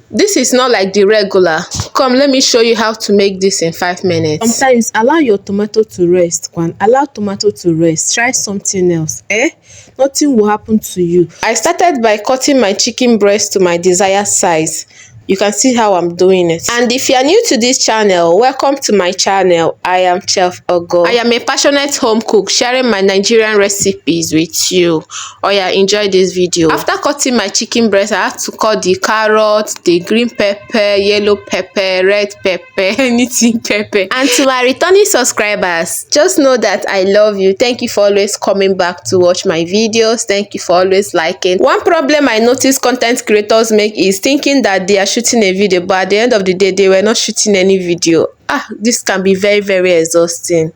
This is not like the regular. Come, let me show you how to make this in 5 minutes. Sometimes allow your tomato to rest. Allow tomato to rest. Try something else. Nothing will happen to you. I started by cutting my chicken breast to my desired size. You can see how I'm doing it. And if you are new to this channel, welcome to my channel. I am Chef Ogoo. I am a passionate home cook sharing my Nigerian recipes with you. Oh yeah, enjoy this video. After cutting my chicken breast, I have to cut the carrot, the green pepper, yellow pepper, red pepper, anything pepper. And to my returning subscribers, just know that I love you. Thank you for always coming back to watch my videos. Thank you for always liking. One problem I notice content creators make is thinking that they are shooting a video, but at the end of the day they were not shooting any video. This can be very, very exhausting.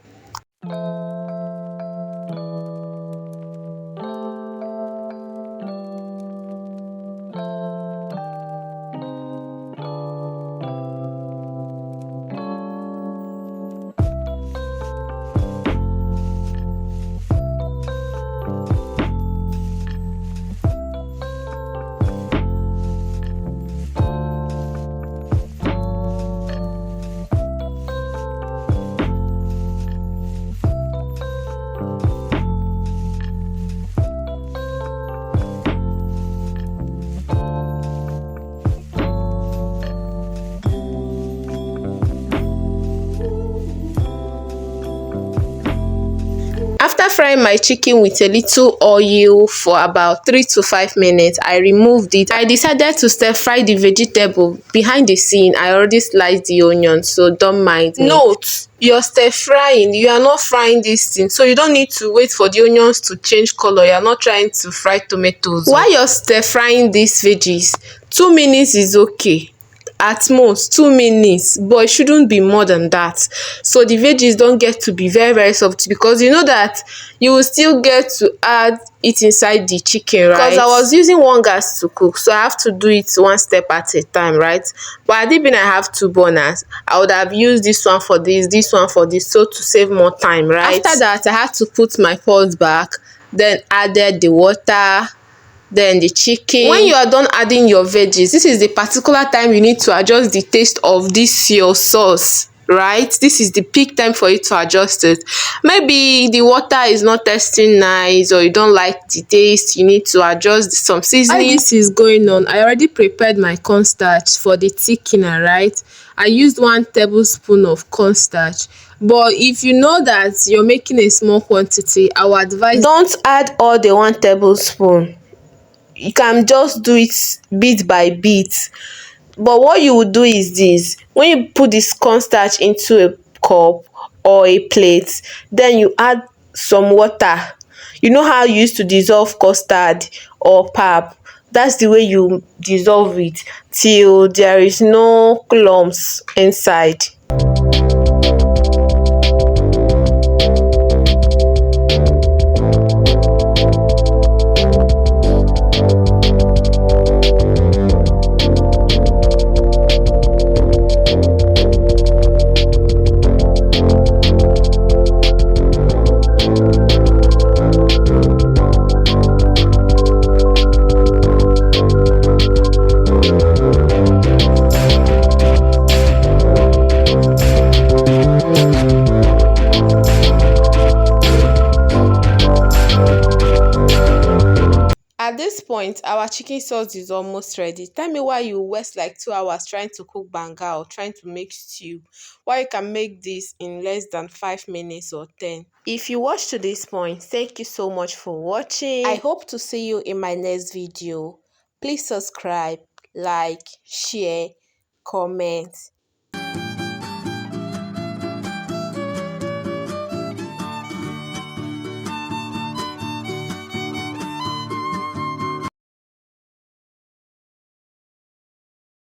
After frying my chicken with a little oil for about 3 to 5 minutes, I removed it. I decided to stir fry the vegetable. Behind the scene, I already sliced the onion, so don't mind me. Note, you're stir frying, you are not frying this thing, so you don't need to wait for the onions to change color. You're not trying to fry tomatoes. While you're stir frying these veggies, 2 minutes is okay. At most 2 minutes, but it shouldn't be more than that, so the veggies don't get to be very, very soft, because you know that you will still get to add it inside the chicken, right? Because I was using one gas to cook, so I have to do it one step at a time, right? But had it been I have 2 burners, I would have used this one for this one for this, so to save more time, right? After that, I had to put my pot back, then added the water, then the chicken. When you are done adding your veggies, this is the particular time you need to adjust the taste of this your sauce, right? This is the peak time for you to adjust it. Maybe the water is not tasting nice, or you don't like the taste, you need to adjust some seasoning. While this is going on, I already prepared my cornstarch for the thickener, right? I used 1 tablespoon of cornstarch, but if you know that you're making a small quantity, I would advise don't add all the 1 tablespoon. You can just do it bit by bit. But what you would do is this: when you put this cornstarch into a cup or a plate, then you add some water. You know how you used to dissolve custard or pap? That's the way you dissolve it till there is no clumps inside. At this point, our chicken sauce is almost ready. Tell me why you waste like 2 hours trying to cook banga or trying to make stew, why you can make this in less than 5 minutes or 10. If you watched to this point, thank you so much for watching. I hope to see you in my next video. Please subscribe, like, share, comment.